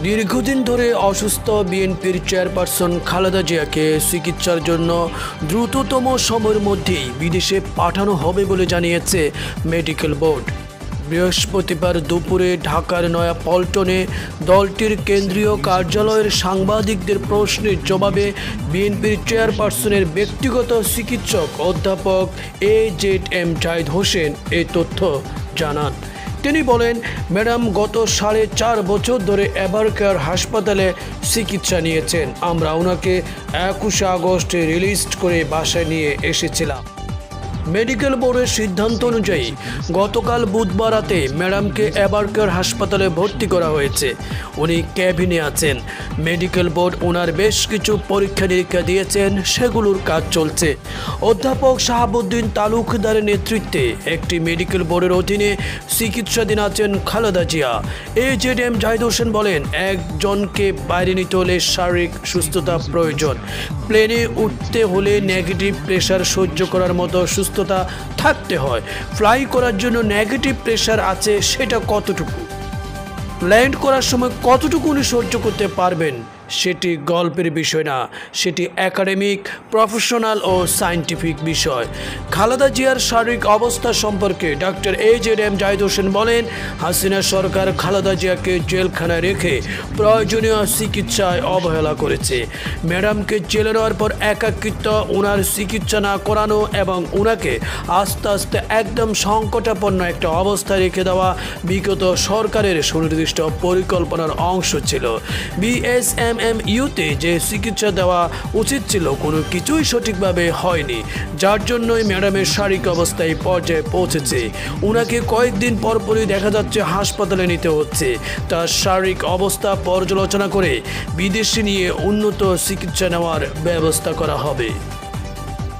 দীর্ঘদিন ধরে অসুস্থ বিএনপির চেয়ারপারসন খালেদা জিয়াকে চিকিৎসার জন্য দ্রুততম সময়ের মধ্যেই বিদেশে পাঠানো হবে বলে জানিয়েছে মেডিকেল বোর্ড। বৃহস্পতিবার দুপুরে ঢাকার নয়াপল্টনে দলটির কেন্দ্রীয় কার্যালয়ের সাংবাদিকদের প্রশ্নের জবাবে বিএনপির চেয়ারপারসনের ব্যক্তিগত চিকিৎসক অধ্যাপক AZM জাহিদ হোসেন এই তথ্য জানান। তিনি বলেন, ম্যাডাম গত 4.5 বছর ধরে এভারকেয়ার হাসপাতালে চিকিৎসা নিয়েছেন। আমরা ওনাকে 21 আগস্টে রিলিজ করে বাসায় নিয়ে এসেছিলাম। মেডিকেল বোর্ডের সিদ্ধান্ত অনুযায়ী গতকাল বুধবার রাতে ম্যাডামকে এভারকেয়ার হাসপাতালে ভর্তি করা হয়েছে। উনি ক্যাবিনে আছেন। মেডিকেল বোর্ড ওনার বেশ কিছু পরীক্ষা নিরীক্ষা দিয়েছেন, সেগুলোর কাজ চলছে। অধ্যাপক শাহাবুদ্দিন তালুকদারের নেতৃত্বে একটি মেডিকেল বোর্ডের অধীনে চিকিৎসাধীন আছেন খালেদা জিয়া। AZM জাহিদ হোসেন বলেন, একজনকে বাইরে নিতে হলে শারীরিক সুস্থতা প্রয়োজন। প্লেনে উঠতে হলে নেগেটিভ প্রেশার সহ্য করার মতো সুস্থতা থাকতে হয়। ফ্লাই করার জন্য নেগেটিভ প্রেশার আছে, সেটা কতটুকু, ল্যান্ড করার সময় কতটুকু উনি সহ্য করতে পারবেন সেটি গল্পের বিষয় না, সেটি একাডেমিক, প্রফেশনাল ও সায়েন্টিফিক বিষয়। খালেদা জিয়ার শারীরিক অবস্থা সম্পর্কে ডক্টর AZM জাহিদ হোসেন বলেন, হাসিনা সরকার খালেদা জিয়াকে জেলখানায় রেখে প্রয়োজনীয় চিকিৎসায় অবহেলা করেছে। ম্যাডামকে জেলে নেওয়ার পর একাকিত্ব, ওনার চিকিৎসা না করানো এবং ওনাকে আস্তে আস্তে একদম সংকটাপন্ন একটা অবস্থায় রেখে দেওয়া বিগত সরকারের সুনির্দিষ্ট পরিকল্পনার অংশ ছিল। BSMMUতে যে চিকিৎসা দেওয়া উচিত ছিল কোনো কিছুই সঠিকভাবে হয়নি, যার জন্যই ম্যাডামের শারীরিক অবস্থায় পর্যায়ে পৌঁছেছে। ওনাকে কয়েকদিন পরপরই দেখা যাচ্ছে হাসপাতালে নিতে হচ্ছে। তার শারীরিক অবস্থা পর্যালোচনা করে বিদেশে নিয়ে উন্নত চিকিৎসা নেওয়ার ব্যবস্থা করা হবে।